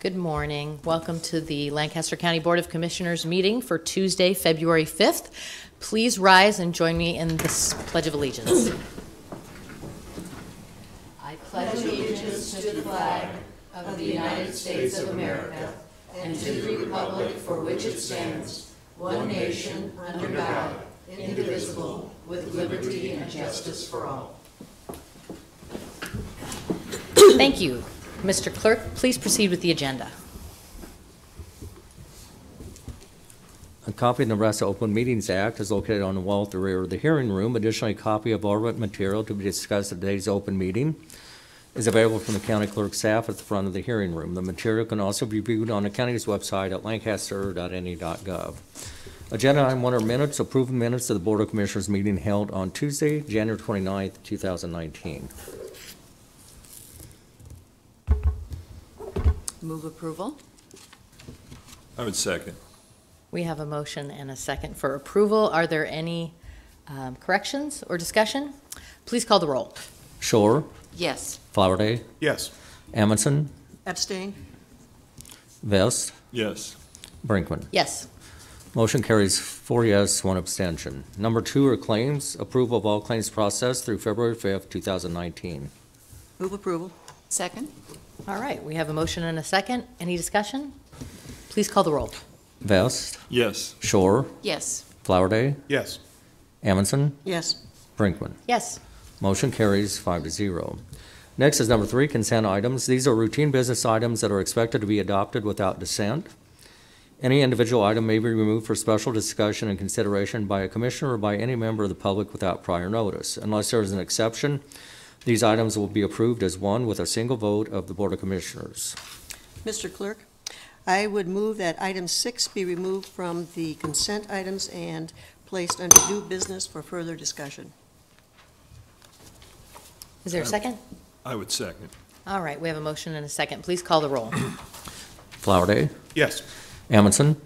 Good morning. Welcome to the Lancaster County Board of Commissioners meeting for Tuesday, February 5th. Please rise and join me in this Pledge of Allegiance. I pledge allegiance to the flag of the United States of America and to the republic for which it stands, one nation, under God, indivisible, with liberty and justice for all. Thank you. Mr. Clerk, please proceed with the agenda. A copy of the Nebraska Open Meetings Act is located on the wall at the rear of the hearing room. Additionally, a copy of all written material to be discussed at today's open meeting is available from the county clerk's staff at the front of the hearing room. The material can also be viewed on the county's website at lancaster.ne.gov. Agenda item 1 are minutes. Approved minutes of the Board of Commissioners meeting held on Tuesday, January 29th, 2019. Move approval. I would second. We have a motion and a second for approval. Are there any corrections or discussion? Please call the roll. Shore. Yes. Flowerday. Yes. Amundson. Abstain. Vest. Yes. Brinkman. Yes. Motion carries 4 yes, 1 abstention. Number 2 are claims. Approval of all claims processed through February 5th, 2019. Move approval. Second. All right, we have a motion and a second. Any discussion? Please call the roll. Vest. Yes. Shore. Yes. Flowerday. Yes. Amundson. Yes. Brinkman. Yes. Motion carries 5-0. Next is number 3, consent items. These are routine business items that are expected to be adopted without dissent. Any individual item may be removed for special discussion and consideration by a commissioner or by any member of the public without prior notice. Unless there is an exception, these items will be approved as one with a single vote of the Board of Commissioners. Mr. Clerk, I would move that item 6 be removed from the consent items and placed under new business for further discussion. Is there a second? I would second. All right, we have a motion and a second. Please call the roll. Flowerday. Yes. Amundson.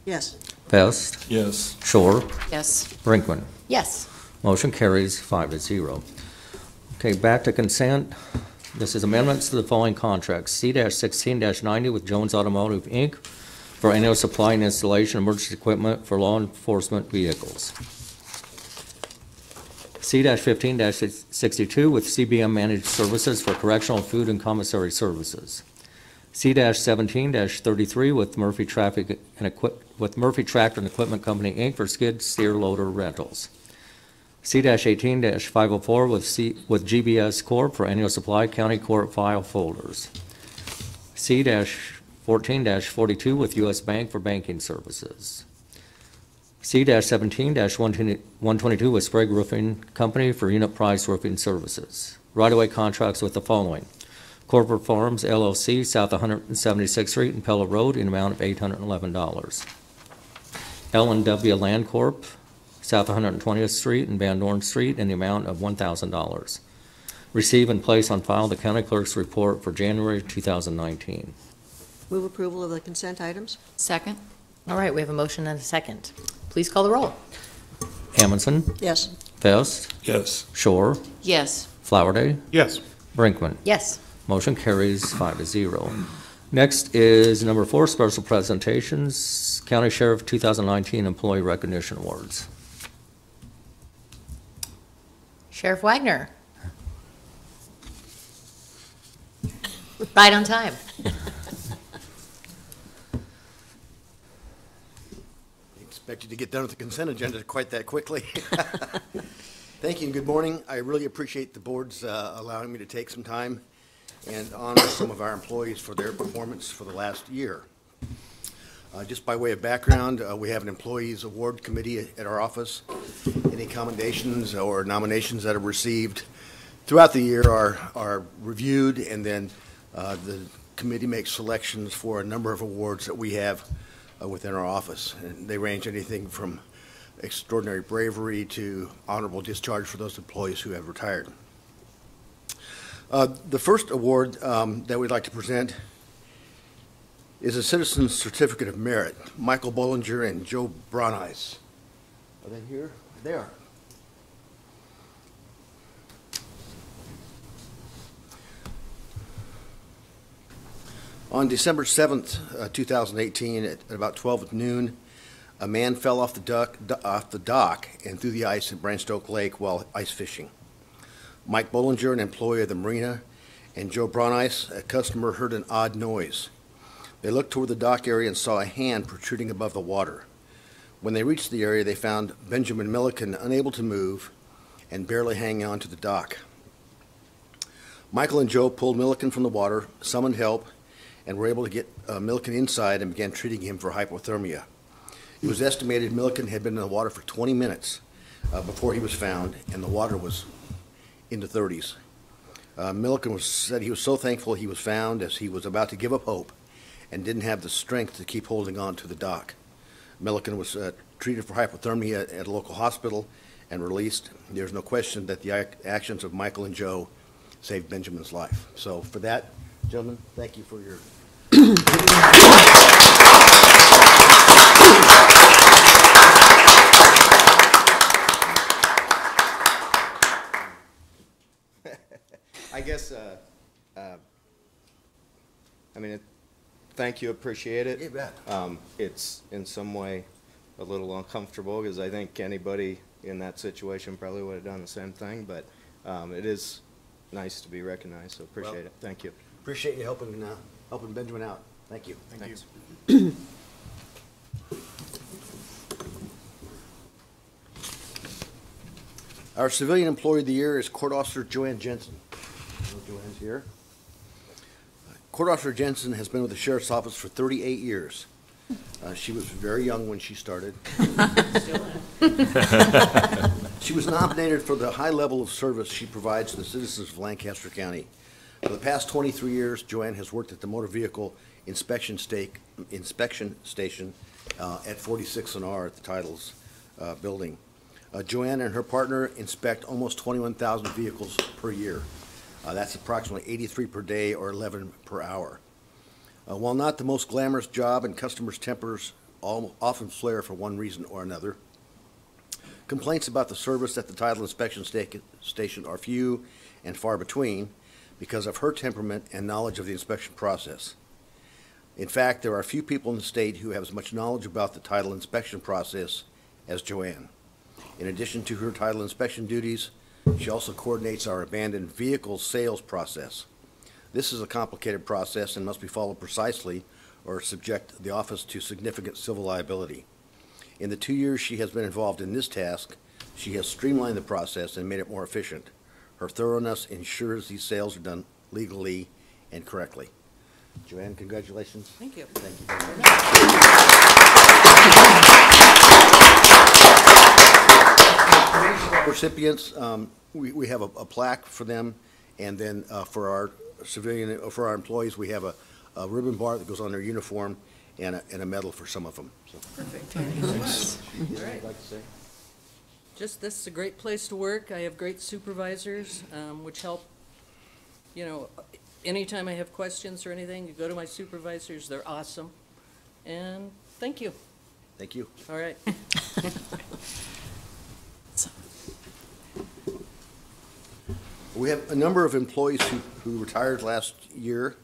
Yes. Vest. Yes. Shore. Yes. Brinkman. Yes. Motion carries 5-0. Okay, back to consent. This is amendments to the following contracts. C-16-90 with Jones Automotive, Inc. for annual supply and installation of emergency equipment for law enforcement vehicles. C-15-62 with CBM Managed Services for correctional food and commissary services. C-17-33 with Murphy Tractor and Equipment Company, Inc. for skid steer loader rentals. C-18-504 with GBS Corp. for annual supply county court file folders. C-14-42 with U.S. Bank for banking services. C-17-122 with Sprague Roofing Company for unit price roofing services. Right-of-way contracts with the following: Corporate Farms, LLC, South 176th Street and Pella Road in amount of $811. L&W Land Corp., South 120th Street and Van Dorn Street in the amount of $1,000. Receive and place on file the county clerk's report for January 2019. Move approval of the consent items. Second. All right, we have a motion and a second. Please call the roll. Amundson. Yes. Vest. Yes. Shore. Yes. Flowerday. Yes. Brinkman. Yes. Motion carries 5-0. Next is number 4, special presentations, County Sheriff 2019 Employee Recognition Awards. Sheriff Wagner. Right on time. Expect you to get done with the consent agenda quite that quickly. Thank you and good morning. I really appreciate the board's allowing me to take some time and honor some of our employees for their performance for the last year. Just by way of background, we have an employees award committee at our office. Any commendations or nominations that are received throughout the year are reviewed, and then the committee makes selections for a number of awards that we have within our office. And they range anything from extraordinary bravery to honorable discharge for those employees who have retired. The first award that we'd like to present is a Citizen's Certificate of Merit. Michael Bollinger and Joe Brauneis. Are they here? They are. On December 7th, 2018, at about 12 noon, a man fell off the dock and through the ice at Branstoke Lake while ice fishing. Mike Bollinger, an employee of the marina, and Joe Bronice, a customer, heard an odd noise. They looked toward the dock area and saw a hand protruding above the water. When they reached the area, they found Benjamin Milliken unable to move and barely hanging on to the dock. Michael and Joe pulled Milliken from the water, summoned help, and were able to get Milliken inside and began treating him for hypothermia. It was estimated Milliken had been in the water for 20 minutes before he was found, and the water was in the 30s. Milliken said he was so thankful he was found, as he was about to give up hope and didn't have the strength to keep holding on to the dock. Milliken was treated for hypothermia at a local hospital and released. There's no question that the actions of Michael and Joe saved Benjamin's life. So for that, gentlemen, thank you for your... I guess, thank you, appreciate it. You bet. It's in some way a little uncomfortable, because I think anybody in that situation probably would have done the same thing, but it is nice to be recognized, so appreciate it. Thank you. Appreciate you helping Benjamin out. Thank you. Thanks. Our Civilian Employee of the Year is Court Officer Joanne Jensen. Joanne's here. Court Officer Jensen has been with the Sheriff's Office for 38 years. She was very young when she started. She was nominated for the high level of service she provides to the citizens of Lancaster County. For the past 23 years, Joanne has worked at the Motor Vehicle Inspection Station at 46 and R at the Titles building. Joanne and her partner inspect almost 21,000 vehicles per year. That's approximately 83 per day or 11 per hour. While not the most glamorous job, and customers' tempers often flare for one reason or another, complaints about the service at the Title Inspection Station are few and far between because of her temperament and knowledge of the inspection process. In fact, there are few people in the state who have as much knowledge about the title inspection process as Joanne. In addition to her title inspection duties, she also coordinates our abandoned vehicle sales process. This is a complicated process and must be followed precisely or subject the office to significant civil liability. In the 2 years she has been involved in this task, she has streamlined the process and made it more efficient. Her thoroughness ensures these sales are done legally and correctly. Joanne, congratulations. Thank you. Thank you very much. Recipients, we have a plaque for them, and then for our employees, we have a ribbon bar that goes on their uniform and a medal for some of them. So. Perfect. Anything right. you'd like to say? Just, this is a great place to work. I have great supervisors, which help, anytime I have questions or anything, you go to my supervisors. They're awesome. And thank you. Thank you. All right. We have a number of employees who retired last year,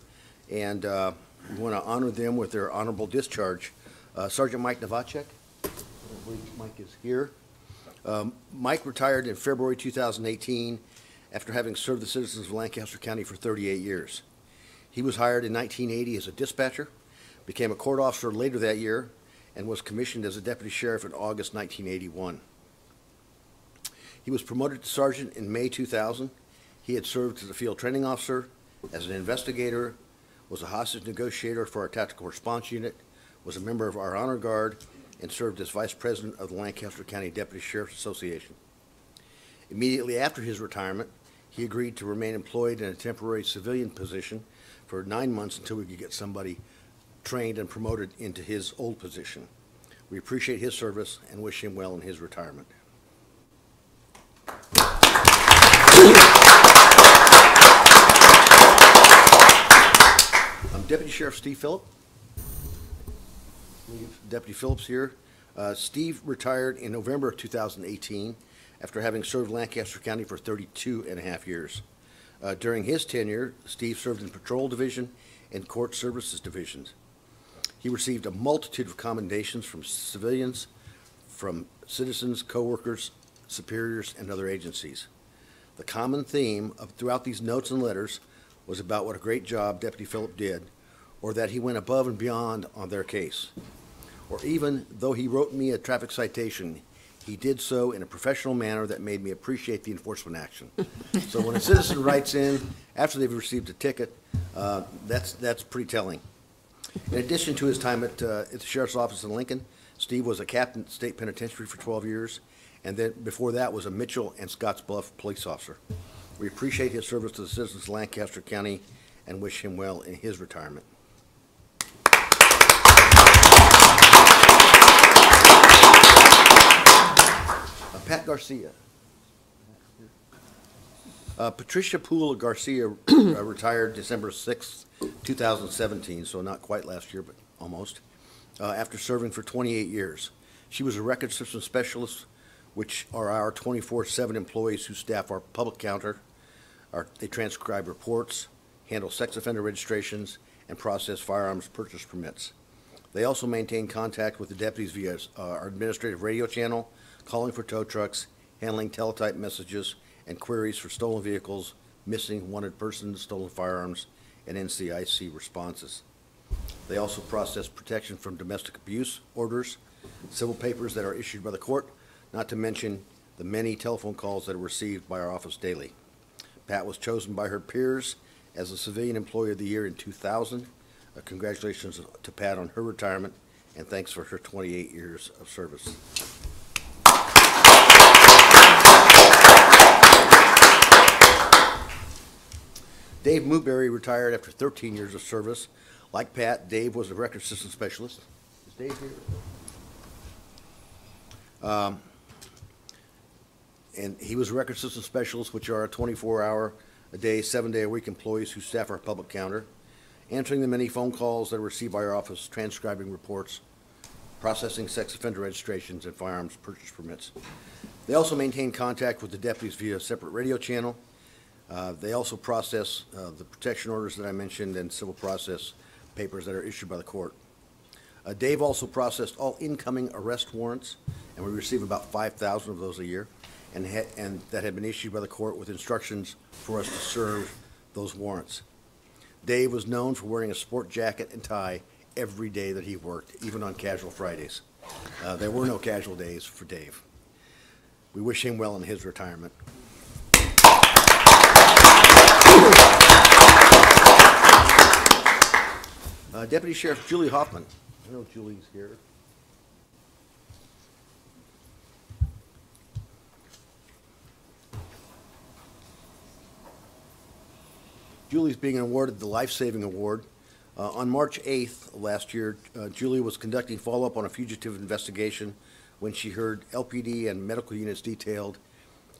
and we want to honor them with their honorable discharge. Sergeant Mike Novacek, I believe Mike is here. Mike retired in February 2018 after having served the citizens of Lancaster County for 38 years. He was hired in 1980 as a dispatcher, became a court officer later that year, and was commissioned as a deputy sheriff in August 1981. He was promoted to sergeant in May 2000. He had served as a field training officer, as an investigator, was a hostage negotiator for our tactical response unit, was a member of our honor guard, and served as vice president of the Lancaster County Deputy Sheriff's Association. Immediately after his retirement, he agreed to remain employed in a temporary civilian position for 9 months until we could get somebody trained and promoted into his old position. We appreciate his service and wish him well in his retirement. Deputy Sheriff Steve Phillip. Deputy Phillips here. Steve retired in November of 2018 after having served Lancaster County for 32 and a half years. During his tenure, Steve served in Patrol Division and Court Services divisions. He received a multitude of commendations from civilians, from citizens, coworkers, superiors, and other agencies. The common theme throughout these notes and letters was about what a great job Deputy Phillip did, or that he went above and beyond on their case. Or even though he wrote me a traffic citation, he did so in a professional manner that made me appreciate the enforcement action. So when a citizen writes in after they've received a ticket, that's pretty telling. In addition to his time at the Sheriff's Office in Lincoln, Steve was a captain at State Penitentiary for 12 years, and then before that was a Mitchell and Scottsbluff police officer. We appreciate his service to the citizens of Lancaster County and wish him well in his retirement. Pat Garcia. Patricia Poole Garcia retired December 6th, 2017, so not quite last year, but almost, after serving for 28 years. She was a record system specialist, which are our 24/7 employees who staff our public counter. They transcribe reports, handle sex offender registrations, and process firearms purchase permits. They also maintain contact with the deputies via our administrative radio channel, calling for tow trucks, handling teletype messages, and queries for stolen vehicles, missing, wanted persons, stolen firearms, and NCIC responses. They also process protection from domestic abuse orders, civil papers that are issued by the court, not to mention the many telephone calls that are received by our office daily. Pat was chosen by her peers as the Civilian Employee of the Year in 2000. Congratulations to Pat on her retirement, and thanks for her 28 years of service. Dave Newberry retired after 13 years of service. Like Pat, Dave was a record system specialist. Is Dave here? And he was a record system specialist, which are 24-hour-a-day, 7-day-a-week employees who staff our public counter, answering the many phone calls that are received by our office, transcribing reports, processing sex offender registrations, and firearms purchase permits. They also maintain contact with the deputies via a separate radio channel. They also process the protection orders that I mentioned and civil process papers that are issued by the court. Dave also processed all incoming arrest warrants, and we receive about 5,000 of those a year, and that had been issued by the court with instructions for us to serve those warrants. Dave was known for wearing a sport jacket and tie every day that he worked, even on casual Fridays. There were no casual days for Dave. We wish him well in his retirement. Deputy Sheriff Julie Hoffman. I know Julie's here. Julie's being awarded the Life Saving Award. On March 8th last year, Julie was conducting follow-up on a fugitive investigation when she heard LPD and medical units detailed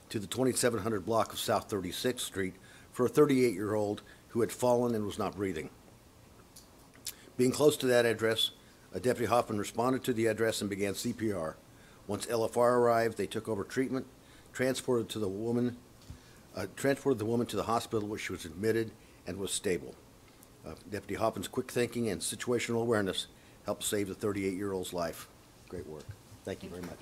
to the 2700 block of South 36th Street for a 38-year-old who had fallen and was not breathing. Being close to that address, Deputy Hoffman responded to the address and began CPR. Once LFR arrived, they took over treatment, transported the woman to the hospital where she was admitted and was stable. Deputy Hoffman's quick thinking and situational awareness helped save the 38-year-old's life. Great work. Thank you very much.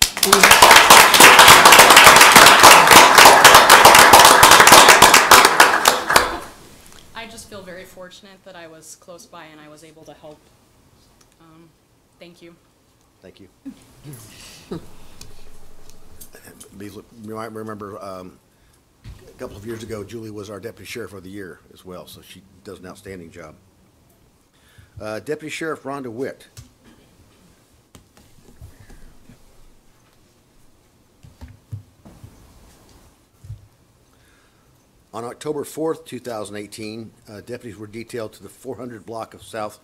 I just feel very fortunate that I was close by and I was able to help. Thank you. Thank you. You might remember a couple of years ago, Julie was our Deputy Sheriff of the Year as well, so she does an outstanding job. Deputy Sheriff Rhonda Witt. On October 4th, 2018, deputies were detailed to the 400 block of South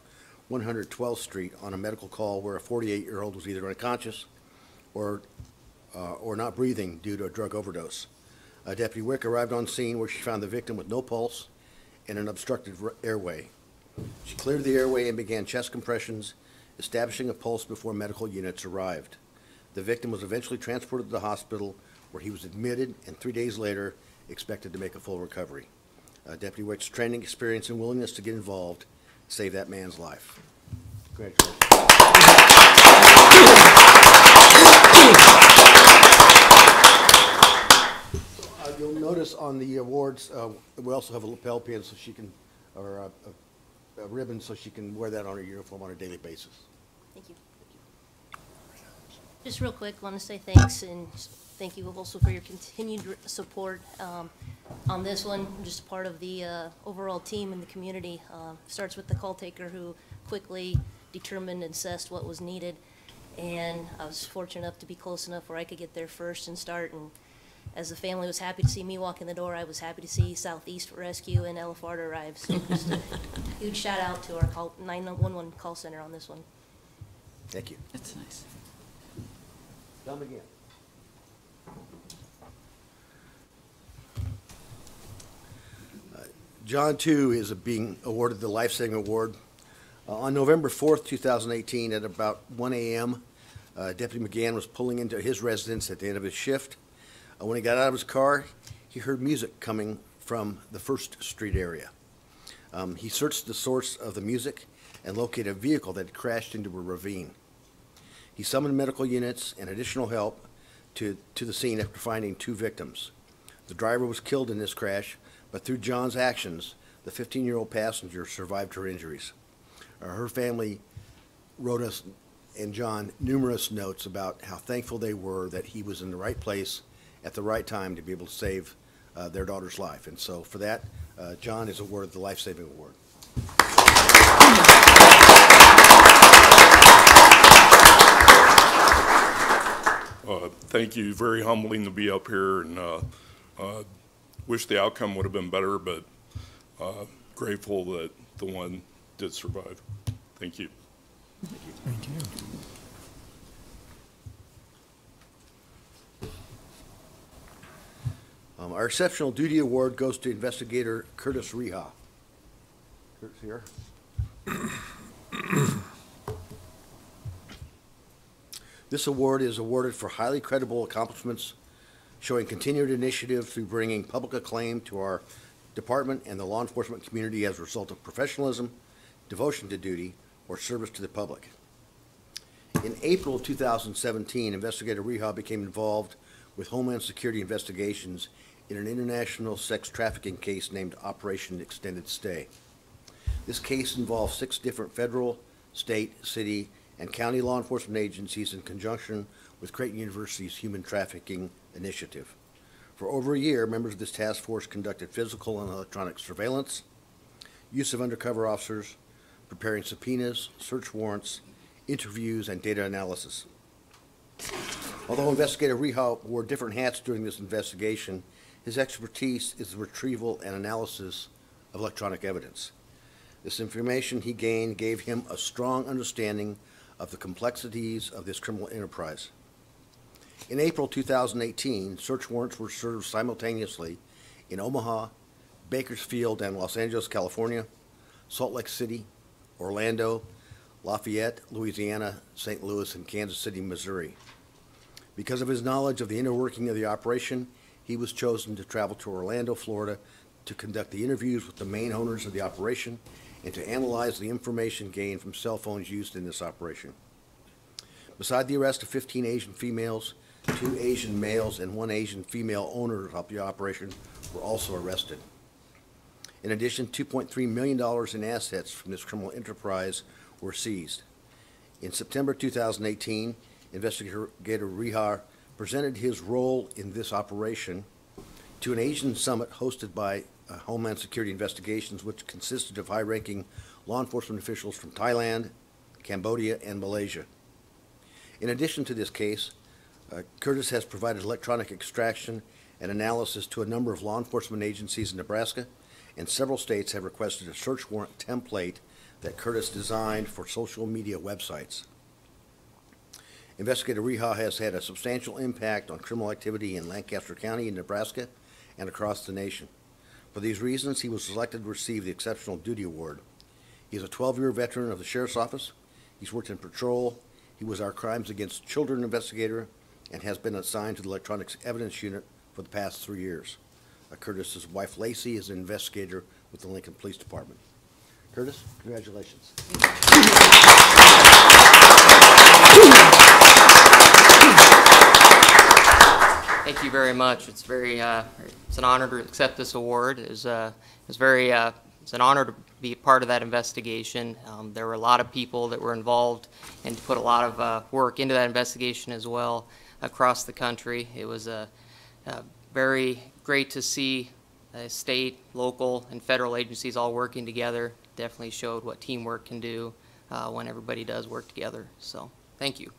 112th Street on a medical call where a 48-year-old was either unconscious or not breathing due to a drug overdose. Deputy Wick arrived on scene where she found the victim with no pulse and an obstructed airway. She cleared the airway and began chest compressions, establishing a pulse before medical units arrived. The victim was eventually transported to the hospital where he was admitted and 3 days later expected to make a full recovery. Deputy Wick's training, experience, and willingness to get involved save that man's life. Congratulations. You'll notice on the awards, we also have a lapel pin so she can, or a ribbon so she can wear that on her uniform on a daily basis. Thank you. Just real quick, want to say thanks, and thank you also for your continued support on this one. I'm just part of the overall team in the community. Starts with the call taker who quickly determined and assessed what was needed. And I was fortunate enough to be close enough where I could get there first and start. And as the family was happy to see me walk in the door, I was happy to see Southeast Rescue and LFR arrive. So just a huge shout out to our 911 call center on this one. Thank you. That's nice. Come again. John, too, is being awarded the Life Saving Award. On November 4th, 2018, at about 1 a.m., Deputy McGann was pulling into his residence at the end of his shift. When he got out of his car, he heard music coming from the First Street area. He searched the source of the music and located a vehicle that had crashed into a ravine. He summoned medical units and additional help to the scene after finding 2 victims. The driver was killed in this crash, but through John's actions, the 15-year-old passenger survived her injuries. Her family wrote us and John numerous notes about how thankful they were that he was in the right place at the right time to be able to save their daughter's life. And so for that, John is awarded the Life Saving Award. Thank you. Very humbling to be up here, and wish the outcome would have been better, but grateful that the one did survive. Thank you. Thank you. Our Exceptional Duty Award goes to Investigator Curtis Reha. Curtis here. This award is awarded for highly credible accomplishments showing continued initiative through bringing public acclaim to our department and the law enforcement community as a result of professionalism, devotion to duty, or service to the public. In April of 2017, Investigator Reha became involved with Homeland Security investigations in an international sex trafficking case named Operation Extended Stay. This case involved 6 different federal, state, city, and county law enforcement agencies in conjunction with Creighton University's Human Trafficking Initiative. For over a year, members of this task force conducted physical and electronic surveillance, use of undercover officers, preparing subpoenas, search warrants, interviews, and data analysis. Although Investigator Reha wore different hats during this investigation, his expertise is the retrieval and analysis of electronic evidence. This information he gained gave him a strong understanding of the complexities of this criminal enterprise. In April 2018, search warrants were served simultaneously in Omaha, Bakersfield, and Los Angeles, California, Salt Lake City, Orlando, Lafayette, Louisiana, St. Louis, and Kansas City, Missouri. Because of his knowledge of the inner working of the operation, he was chosen to travel to Orlando, Florida, to conduct the interviews with the main owners of the operation and to analyze the information gained from cell phones used in this operation. Beside the arrest of 15 Asian females, 2 Asian males, and 1 Asian female owner of the operation were also arrested. In addition, $2.3 million in assets from this criminal enterprise were seized. In September 2018, Investigator Reha presented his role in this operation to an Asian summit hosted by Homeland Security Investigations, which consisted of high-ranking law enforcement officials from Thailand, Cambodia, and Malaysia. In addition to this case, Curtis has provided electronic extraction and analysis to a number of law enforcement agencies in Nebraska, and several states have requested a search warrant template that Curtis designed for social media websites. Investigator Reha has had a substantial impact on criminal activity in Lancaster County in Nebraska and across the nation. For these reasons, he was selected to receive the Exceptional Duty Award. He is a 12-year veteran of the Sheriff's Office. He's worked in patrol. He was our Crimes Against Children investigator and has been assigned to the Electronics Evidence Unit for the past 3 years. Curtis's wife, Lacey, is an investigator with the Lincoln Police Department. Curtis, congratulations. Thank you very much. It's it's an honor to accept this award. It's an honor to be a part of that investigation. There were a lot of people that were involved and put a lot of work into that investigation as well across the country. It was very great to see state, local, and federal agencies all working together. Definitely showed what teamwork can do when everybody does work together. So, thank you.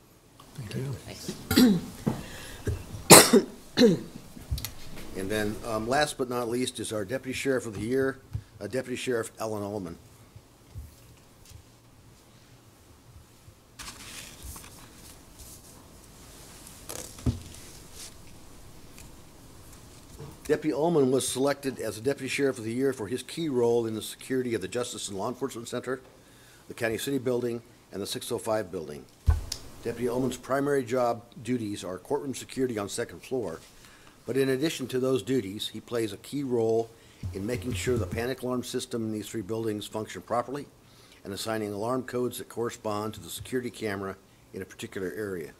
Thank you. Thanks. And then, last but not least, is our Deputy Sheriff of the Year, Deputy Sheriff Alan Ullman. Deputy Ullman was selected as the Deputy Sheriff of the Year for his key role in the security of the Justice and Law Enforcement Center, the County City Building, and the 605 Building. Deputy Ullman's primary job duties are courtroom security on second floor, but in addition to those duties, he plays a key role in making sure the panic alarm system in these three buildings function properly and assigning alarm codes that correspond to the security camera in a particular area.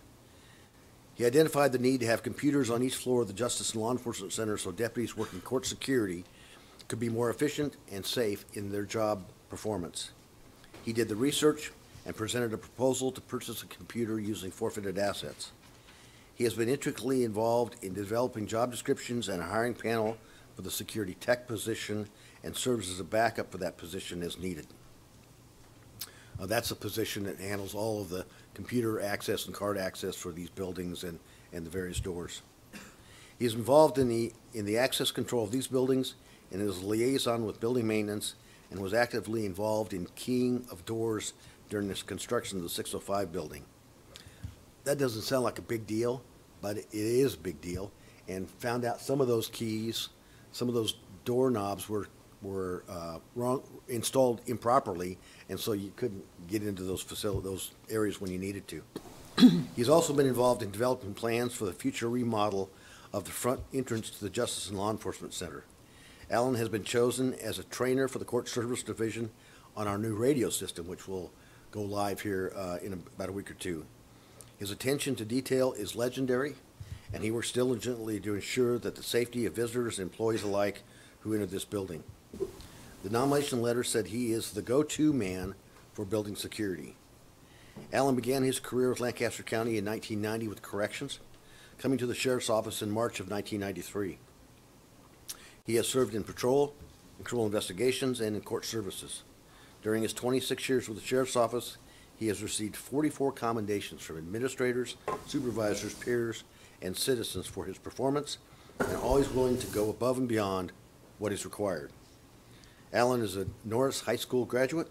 He identified the need to have computers on each floor of the Justice and Law Enforcement Center so deputies working court security could be more efficient and safe in their job performance. He did the research and presented a proposal to purchase a computer using forfeited assets. He has been intricately involved in developing job descriptions and a hiring panel for the security tech position and serves as a backup for that position as needed. That's a position that handles all of the computer access and card access for these buildings and the various doors. He is involved in the access control of these buildings and is a liaison with building maintenance and was actively involved in keying of doors during this construction of the 605 building. That doesn't sound like a big deal, but it is a big deal, and found out some of those keys, some of those doorknobs were wrong, installed improperly, and so you couldn't get into those areas when you needed to. He's also been involved in developing plans for the future remodel of the front entrance to the Justice and Law Enforcement Center. Alan has been chosen as a trainer for the Court Service Division on our new radio system, which will go live here in about a week or two. His attention to detail is legendary, and he works diligently to ensure that the safety of visitors and employees alike who enter this building. The nomination letter said he is the go-to man for building security. Alan began his career with Lancaster County in 1990 with corrections, coming to the Sheriff's Office in March of 1993. He has served in patrol, in criminal investigations, and in court services. During his 26 years with the Sheriff's Office, he has received 44 commendations from administrators, supervisors, peers, and citizens for his performance, and always willing to go above and beyond what is required. Alan is a Norris High School graduate,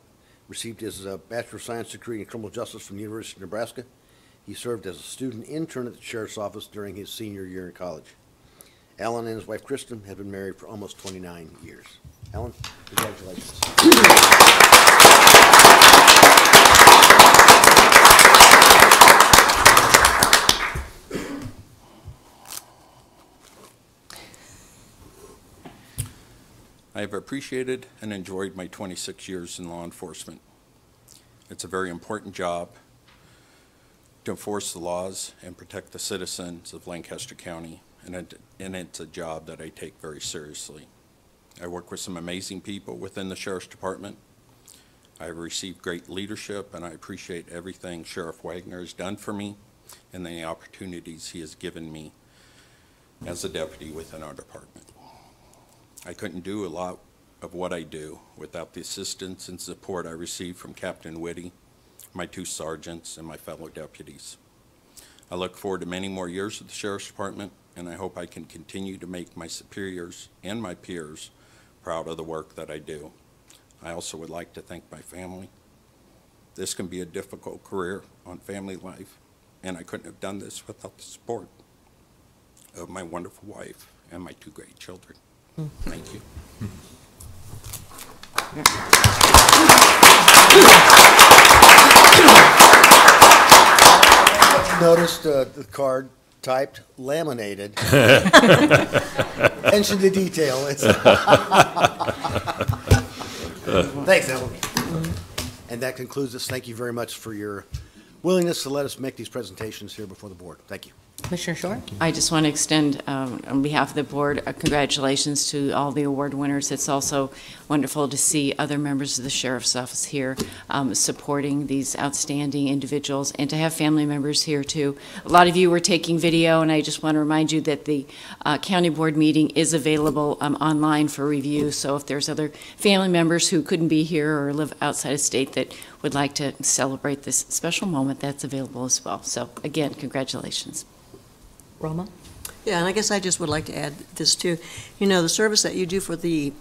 received his Bachelor of Science degree in Criminal Justice from the University of Nebraska. He served as a student intern at the Sheriff's Office during his senior year in college. Alan and his wife, Kristen, have been married for almost 29 years. Alan, congratulations. I have appreciated and enjoyed my 26 years in law enforcement. It's a very important job to enforce the laws and protect the citizens of Lancaster County, and it's a job that I take very seriously. I work with some amazing people within the Sheriff's Department. I have received great leadership, and I appreciate everything Sheriff Wagner has done for me and the opportunities he has given me as a deputy within our department. I couldn't do a lot of what I do without the assistance and support I received from Captain Whitty, my two sergeants, and my fellow deputies. I look forward to many more years with the Sheriff's Department, and I hope I can continue to make my superiors and my peers proud of the work that I do. I also would like to thank my family. This can be a difficult career on family life, and I couldn't have done this without the support of my wonderful wife and my two great children. Thank you. Noticed the card typed, laminated. Attention to detail. Thanks, Ellen. And that concludes this. Thank you very much for your willingness to let us make these presentations here before the board. Thank you. Commissioner Shore? I just want to extend, on behalf of the board, congratulations to all the award winners. It's also wonderful to see other members of the Sheriff's Office here supporting these outstanding individuals, and to have family members here, too. A lot of you were taking video, and I just want to remind you that the county board meeting is available online for review, so if there's other family members who couldn't be here or live outside of state that would like to celebrate this special moment, that's available as well. So, again, congratulations. Roma? Yeah, and I guess I just would like to add this too. You know, the service that you do for the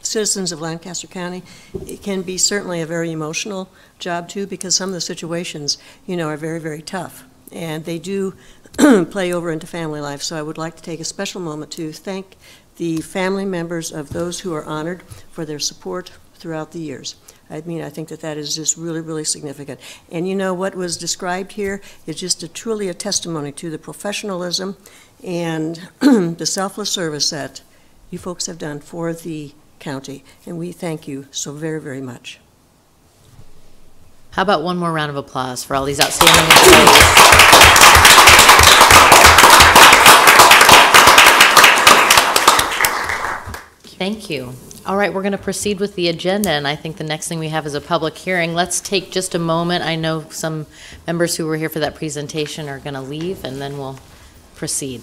citizens of Lancaster County, it can be certainly a very emotional job too, because some of the situations, you know, are very, very tough. And they do play over into family life. So I would like to take a special moment to thank the family members of those who are honored for their support throughout the years. I mean, I think that that is just really, really significant. And you know, what was described here is just truly a testimony to the professionalism and the selfless service that you folks have done for the county. And we thank you so very, very much. How about one more round of applause for all these outstanding employees? Thank you. All right, we're going to proceed with the agenda, and I think the next thing we have is a public hearing. Let's take just a moment. I know some members who were here for that presentation are going to leave, and then we'll proceed.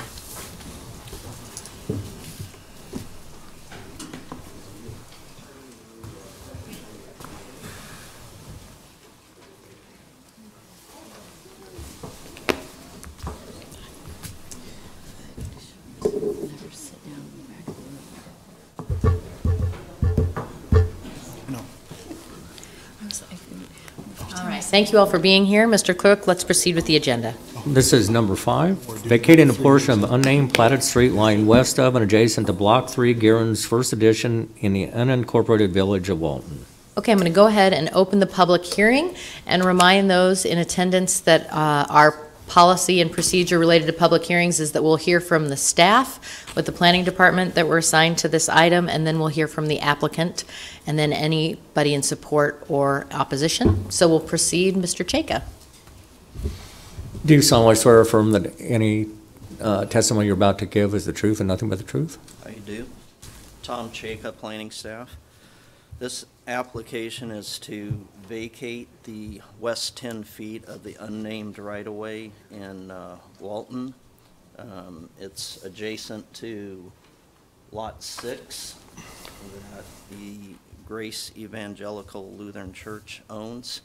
Thank you all for being here. Mr. Clerk, let's proceed with the agenda. This is number 5, vacating a portion of unnamed platted street lying west of and adjacent to Block 3, Guerin's First Edition in the unincorporated village of Walton. Okay, I'm going to go ahead and open the public hearing and remind those in attendance that our policy and procedure related to public hearings is that we'll hear from the staff with the planning department that were assigned to this item, and then we'll hear from the applicant, and then anybody in support or opposition. So we'll proceed. Mr. Chaka. Do you solemnly swear or affirm that any testimony you're about to give is the truth and nothing but the truth? I do. Tom Chaka, planning staff. This application is to vacate the west 10 feet of the unnamed right-of-way in Walton. It's adjacent to Lot 6 that the Grace Evangelical Lutheran Church owns.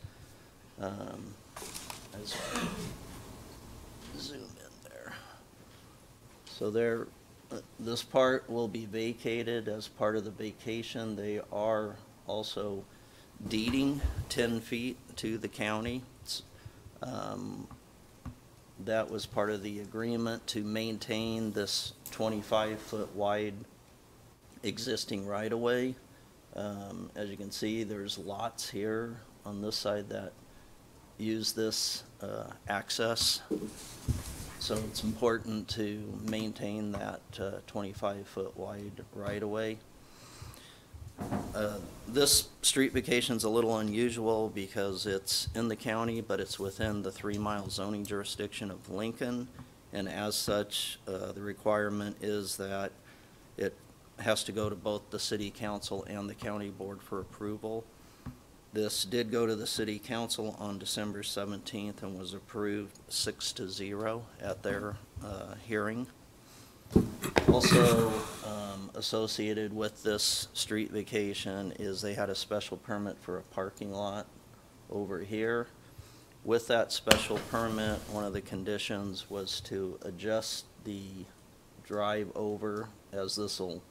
Zoom in there. So this part will be vacated as part of the vacation. They are also deeding 10 feet to the county. That was part of the agreement to maintain this 25-foot wide existing right-of-way. As you can see, there's lots here on this side that use this access. So it's important to maintain that 25-foot wide right-of-way. This street vacation is a little unusual because it's in the county, but it's within the 3-mile zoning jurisdiction of Lincoln, and as such, the requirement is that it has to go to both the city council and the county board for approval. This did go to the city council on December 17th and was approved 6-0 at their hearing. Also associated with this street vacation is they had a special permit for a parking lot over here. With that special permit, one of the conditions was to adjust the drive over, as this will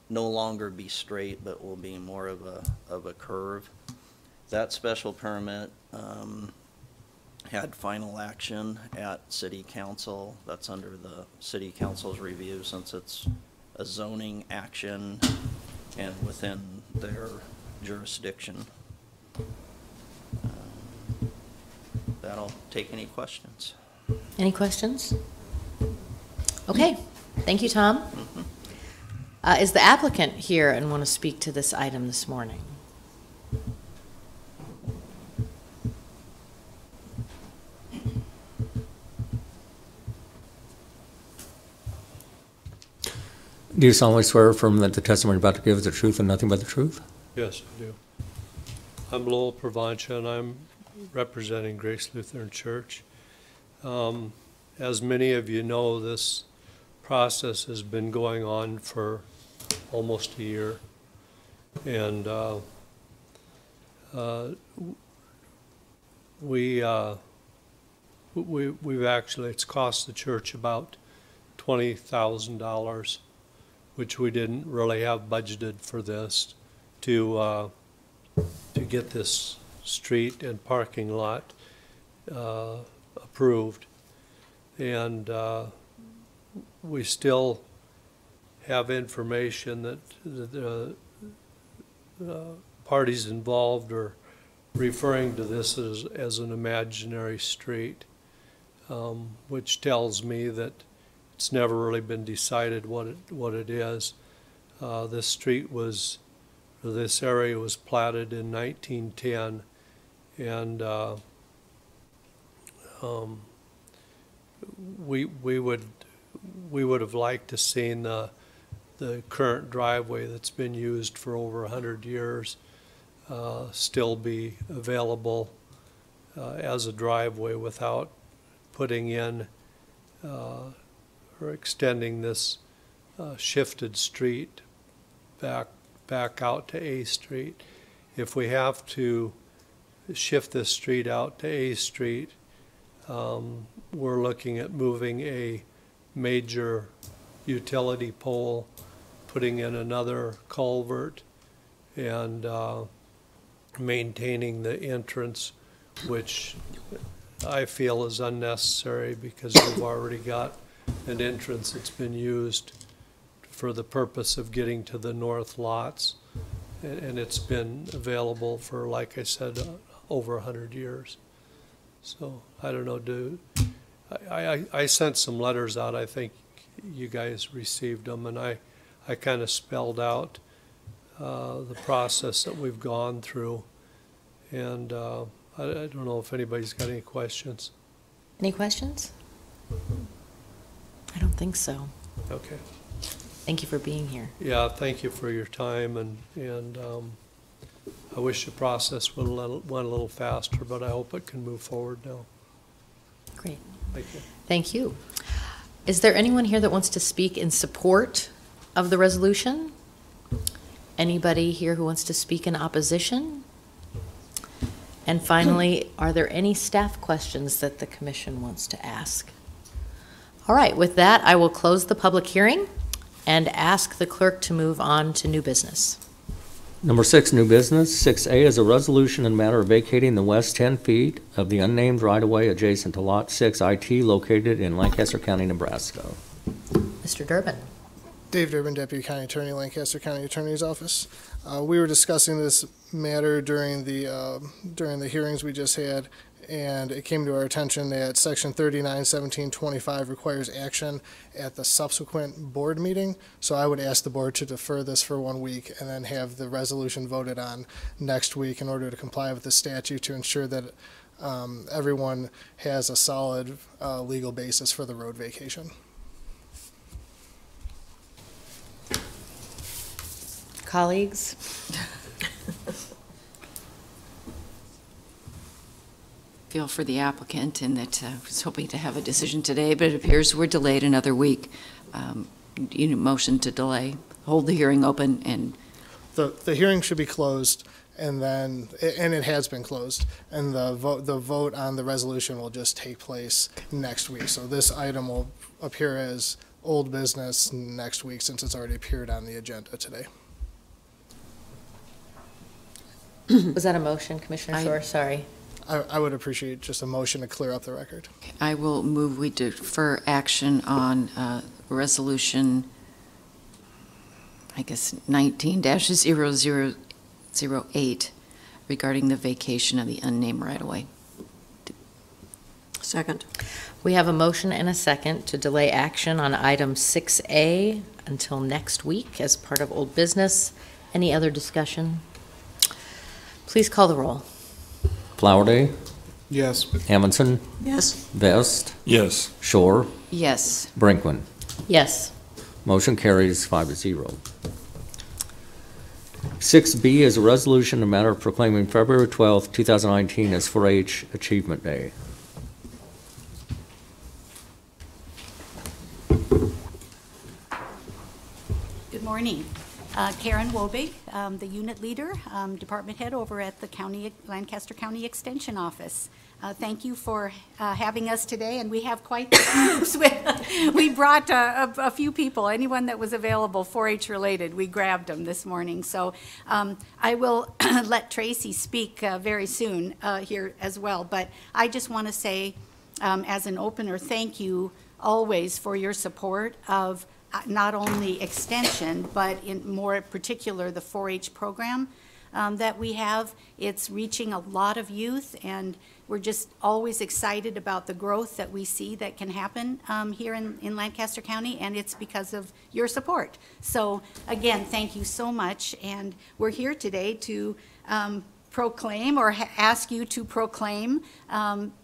no longer be straight but will be more of a curve. That special permit had final action at city council. That's under the city council's review since it's a zoning action and within their jurisdiction. That'll take any questions. Any questions? Okay, thank you, Tom. Is the applicant here and want to speak to this item this morning? Do you solemnly swear affirm that the testimony you're about to give is the truth and nothing but the truth? Yes, I do. I'm Lowell Provancha, and I'm representing Grace Lutheran Church. As many of you know, this process has been going on for almost a year. And we've actually, it's cost the church about $20,000, which we didn't really have budgeted for this, to get this street and parking lot approved. And we still have information that the parties involved are referring to this as an imaginary street, which tells me that it's never really been decided what it is. This street was, or this area was platted in 1910, and we would have liked to seen the current driveway that's been used for over 100 years still be available as a driveway without putting in or extending this shifted street back out to A Street. If we have to shift this street out to A Street, we're looking at moving a major utility pole, putting in another culvert, and maintaining the entrance, which I feel is unnecessary because we've already got an entrance that's been used for the purpose of getting to the north lots, and it's been available for, like I said, over 100 years. So I don't know, I sent some letters out. I think you guys received them, and I kind of spelled out the process that we've gone through, and I don't know if anybody's got any questions. Any questions? I don't think so. Okay. Thank you for being here. Yeah, thank you for your time, and I wish the process went a little faster, but I hope it can move forward now. Great. Thank you. Thank you. Is there anyone here that wants to speak in support of the resolution? Anybody here who wants to speak in opposition? And finally, are there any staff questions that the commission wants to ask? All right, with that, I will close the public hearing and ask the clerk to move on to new business. Number 6, new business. 6A is a resolution in matter of vacating the west 10 feet of the unnamed right-of-way adjacent to Lot 6 IT located in Lancaster County, Nebraska. Mr. Durbin. Dave Durbin, Deputy County Attorney, Lancaster County Attorney's Office. We were discussing this matter during the hearings we just had, and it came to our attention that Section 391725 requires action at the subsequent board meeting. So I would ask the board to defer this for 1 week and then have the resolution voted on next week in order to comply with the statute to ensure that everyone has a solid legal basis for the road vacation. Colleagues? Feel for the applicant in that I was hoping to have a decision today, but it appears we're delayed another week. You know, motion to delay, hold the hearing open, and The hearing should be closed, and it has been closed, and the vote on the resolution will just take place next week. So this item will appear as old business next week since it's already appeared on the agenda today. Was that a motion, Commissioner Shore? Sorry. I would appreciate just a motion to clear up the record. I will move we defer action on resolution, I guess, 19-0008 regarding the vacation of the unnamed right-of-way. Second. We have a motion and a second to delay action on item 6A until next week as part of old business. Any other discussion? Please call the roll. Flowerday? Yes. Amundson? Yes. Vest? Yes. Shore? Yes. Brinkman? Yes. Motion carries 5-0. 6B is a resolution in a matter of proclaiming February 12, 2019 as 4-H Achievement Day. Good morning. Karen Wobig, the unit leader, department head over at the Lancaster County Extension Office. Thank you for having us today, and we have quite the groups. We brought a few people, anyone that was available 4-H related, we grabbed them this morning. So I will let Tracy speak very soon here as well, but I just want to say as an opener, thank you always for your support of not only extension, but in more particular, the 4-H program that we have. It's reaching a lot of youth, and we're just always excited about the growth that we see that can happen here in Lancaster County, and it's because of your support. So again, thank you so much, and we're here today to proclaim or ask you to proclaim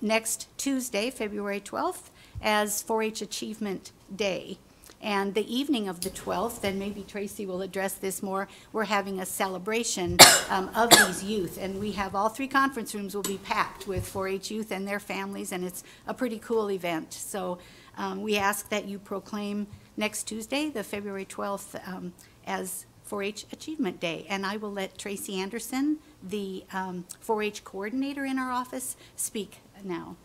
next Tuesday, February 12th, as 4-H Achievement Day. And the evening of the 12th, and maybe Tracy will address this more, we're having a celebration of these youth. And we have all 3 conference rooms will be packed with 4-H youth and their families, and it's a pretty cool event. So we ask that you proclaim next Tuesday, the February 12th, as 4-H Achievement Day. And I will let Tracy Anderson, the 4-H coordinator in our office, speak now.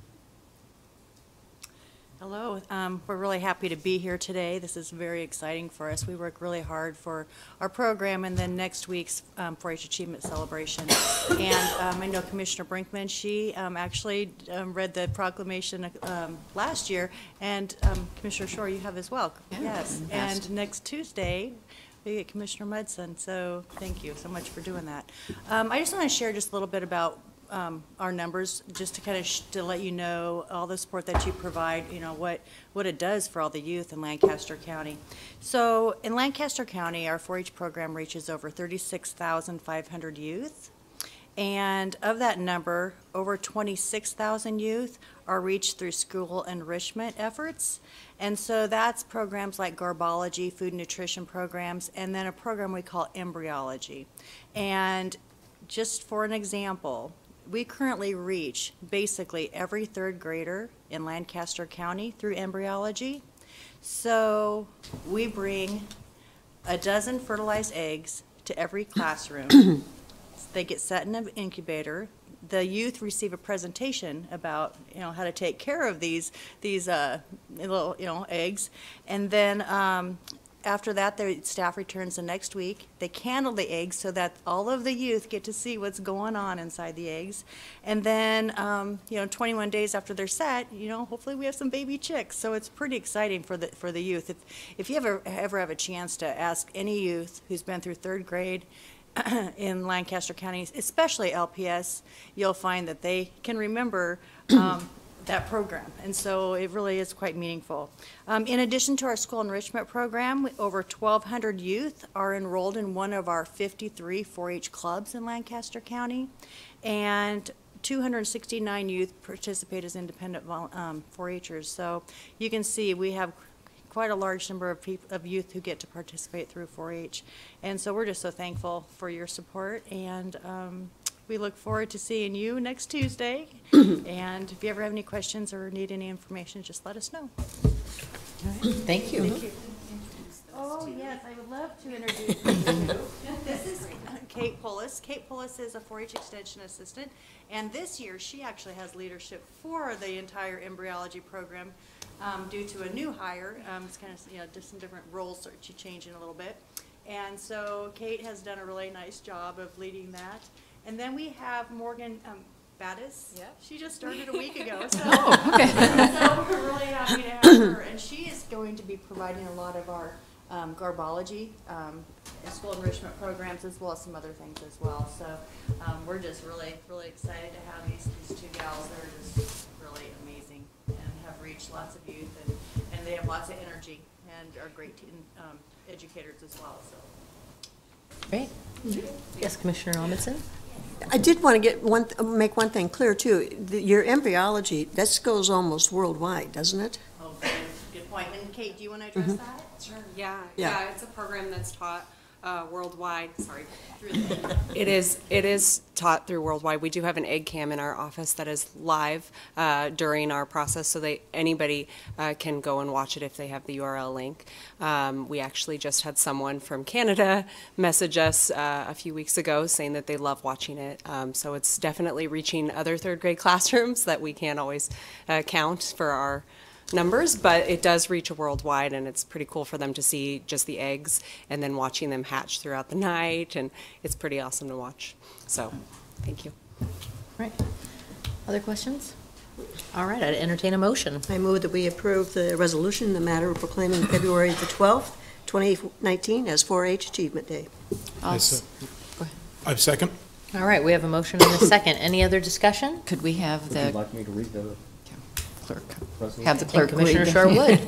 Hello, we're really happy to be here today. This is very exciting for us. We work really hard for our program and then next week's 4-H Achievement Celebration. And I know Commissioner Brinkman, she actually read the proclamation last year, and Commissioner Shore, you have as well. Yes, and next Tuesday, we get Commissioner Mudson, so thank you so much for doing that. I just want to share just a little bit about our numbers, just to kind of to let you know all the support that you provide, you know, what it does for all the youth in Lancaster County. So in Lancaster County, our 4-H program reaches over 36,500 youth. And of that number, over 26,000 youth are reached through school enrichment efforts. And so that's programs like garbology, food and nutrition programs, and then a program we call embryology. And just for an example, we currently reach basically every 3rd grader in Lancaster County through embryology. So we bring a dozen fertilized eggs to every classroom. They get set in an incubator. The youth receive a presentation about, you know, how to take care of these little, you know, eggs, and then after that, the staff returns the next week. They candle the eggs so that all of the youth get to see what's going on inside the eggs. And then, you know, 21 days after they're set, you know, hopefully we have some baby chicks. So it's pretty exciting for the youth. If you ever have a chance to ask any youth who's been through 3rd grade in Lancaster County, especially LPS, you'll find that they can remember that program, and so it really is quite meaningful. In addition to our school enrichment program, over 1,200 youth are enrolled in one of our 53 4-H clubs in Lancaster County, and 269 youth participate as independent 4-Hers. So you can see we have quite a large number of youth who get to participate through 4-H, and so we're just so thankful for your support, and we look forward to seeing you next Tuesday. And if you ever have any questions or need any information, just let us know. All right. Thank you. Thank you. Oh, yes, I would love to introduce you. This is Kate Pullis. Kate Pullis is a 4-H Extension Assistant, and this year she actually has leadership for the entire embryology program due to a new hire. It's kind of, you know, just some different roles that she's changing a little bit. And so Kate has done a really nice job of leading that. And then we have Morgan Battis. Yeah. She just started a week ago. So, oh, okay. So we're really happy to have her. And she is going to be providing a lot of our garbology and school enrichment programs, as well as some other things as well. So we're just really, really excited to have these 2 gals that are just really amazing and have reached lots of youth, and they have lots of energy and are great educators as well. So. Great. Yes, Commissioner Amundson? I did want to make one thing clear too. Your embryology, this goes almost worldwide, doesn't it? Oh, good point. And Kate, do you want to address that? Sure, yeah. Yeah. It's a program that's taught worldwide, sorry. It is taught through worldwide. We do have an egg cam in our office that is live during our process, so anybody can go and watch it if they have the URL link. We actually just had someone from Canada message us a few weeks ago saying that they love watching it. So it's definitely reaching other third grade classrooms that we can't always count for our numbers, but it does reach worldwide, and it's pretty cool for them to see just the eggs and then watching them hatch throughout the night, and it's pretty awesome to watch. So, thank you. Right. Other questions? All right, I'd entertain a motion. I move that we approve the resolution in the matter of proclaiming February the 12th, 2019 as 4-H Achievement Day. I second. All right, we have a motion and a second. Any other discussion? Could we have the... Would you like me to read the... Clerk. Have the clerk Commissioner Shore would.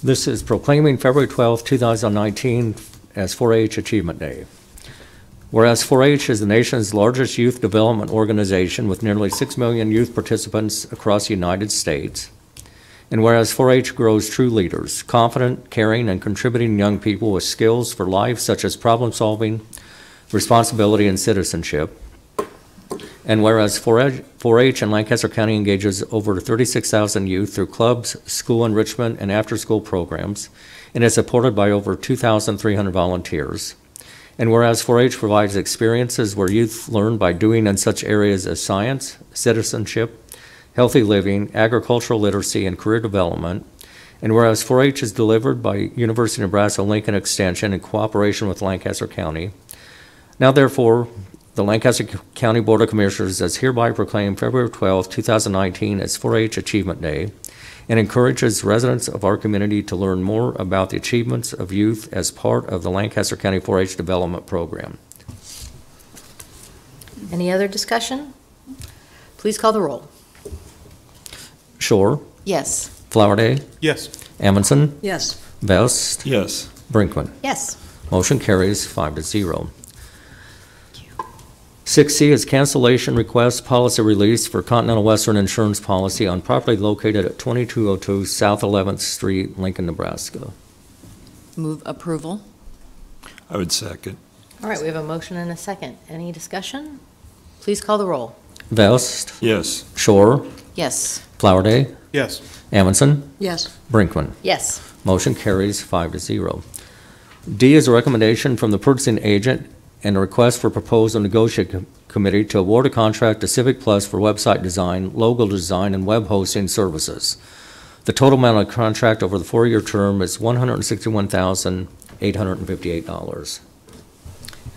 This is proclaiming February 12, 2019 as 4-H Achievement Day. Whereas 4-H is the nation's largest youth development organization with nearly 6 million youth participants across the United States, and whereas 4-H grows true leaders, confident, caring, and contributing young people with skills for life such as problem solving, responsibility, and citizenship, and whereas 4-H in Lancaster County engages over 36,000 youth through clubs, school enrichment, and after-school programs, and is supported by over 2,300 volunteers. And whereas 4-H provides experiences where youth learn by doing in such areas as science, citizenship, healthy living, agricultural literacy, and career development. And whereas 4-H is delivered by University of Nebraska-Lincoln Extension in cooperation with Lancaster County. Now therefore, the Lancaster County Board of Commissioners does hereby proclaim February 12, 2019 as 4-H Achievement Day and encourages residents of our community to learn more about the achievements of youth as part of the Lancaster County 4-H Development Program. Any other discussion? Please call the roll. Shore. Yes. Flowerday. Yes. Amundson. Yes. Vest. Yes. Brinkman. Yes. Motion carries 5-0. 6C is cancellation request policy release for Continental Western Insurance policy on property located at 2202 South 11th Street, Lincoln, Nebraska. Move approval. I would second. All right, we have a motion and a second. Any discussion? Please call the roll. Vest. Yes. Shore. Yes. Flowerday. Yes. Amundson. Yes. Brinkman. Yes. Motion carries 5-0. D is a recommendation from the purchasing agent and a request for proposal negotiating committee to award a contract to Civic Plus for website design, logo design, and web hosting services. The total amount of the contract over the 4-year term is $161,858.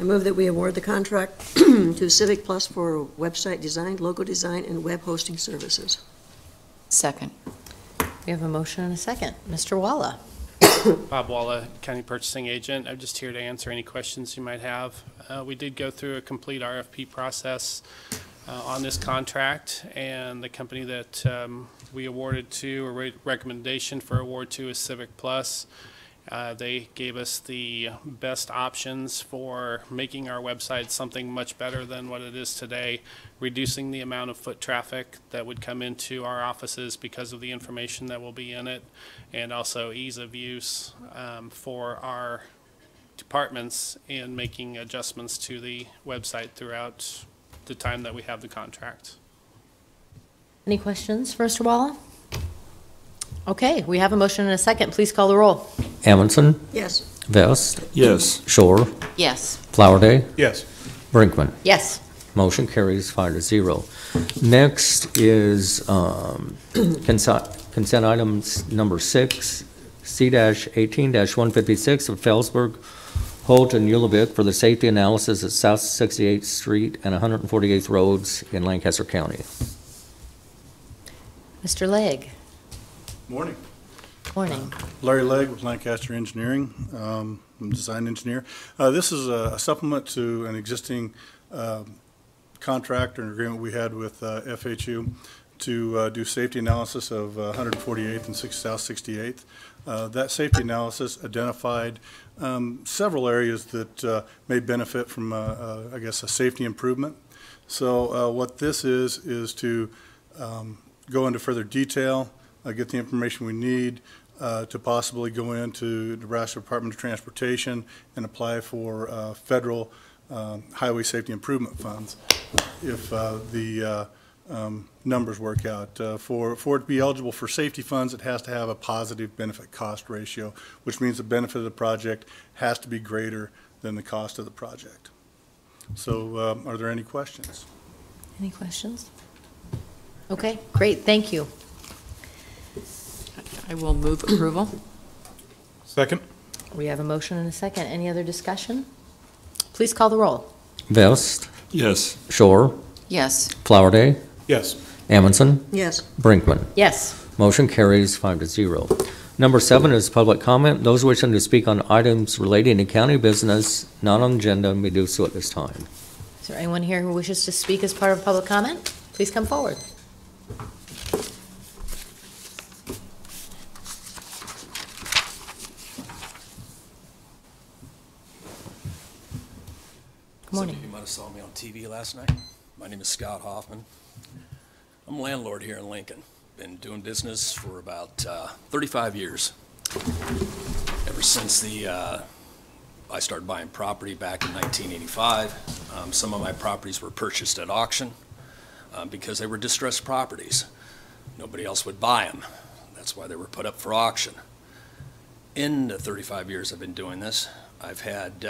I move that we award the contract to Civic Plus for website design, logo design, and web hosting services. Second. We have a motion and a second. Mr. Walla. Bob Walla, County Purchasing Agent. I'm just here to answer any questions you might have. We did go through a complete RFP process on this contract, and the company that we awarded to, or recommendation for award to, is Civic Plus. They gave us the best options for making our website something much better than what it is today, reducing the amount of foot traffic that would come into our offices because of the information that will be in it, and also ease of use for our departments in making adjustments to the website throughout the time that we have the contract. Any questions for Mr. Walla? Okay, we have a motion and a second. Please call the roll. Amundson. Yes. Vest. Yes. Shore. Yes. Flowerday. Yes. Brinkman. Yes. Motion carries 5-0. Next is consent items number 6, C-18-156 of Felsberg, Holt, and Ulevic for the safety analysis at South 68th Street and 148th Roads in Lancaster County. Mr. Legg. Morning. Morning. Larry Legg with Lancaster Engineering. I'm a design engineer. This is a supplement to an existing contract or an agreement we had with FHU to do safety analysis of 148th and South 68th. That safety analysis identified several areas that may benefit from, I guess, a safety improvement. So what this is to go into further detail get the information we need to possibly go into Nebraska Department of Transportation and apply for federal highway safety improvement funds if the numbers work out. For it to be eligible for safety funds, it has to have a positive benefit cost ratio, which means the benefit of the project has to be greater than the cost of the project. So are there any questions? Any questions? Okay, great, thank you. I will move approval. Second. We have a motion and a second. Any other discussion? Please call the roll. Vest, Yes. Shore, Yes. Flowerday, Yes. Amundson, Yes. Brinkman. Yes. Motion carries 5-0. Number 7 is public comment. Those wishing to speak on items relating to county business not on the agenda may do so at this time. Is there anyone here who wishes to speak as part of public comment? Please come forward. Good morning. Some of you might have saw me on TV last night. My name is Scott Hoffman. I'm a landlord here in Lincoln. Been doing business for about 35 years. Ever since I started buying property back in 1985. Some of my properties were purchased at auction because they were distressed properties. Nobody else would buy them. That's why they were put up for auction. In the 35 years I've been doing this, I've had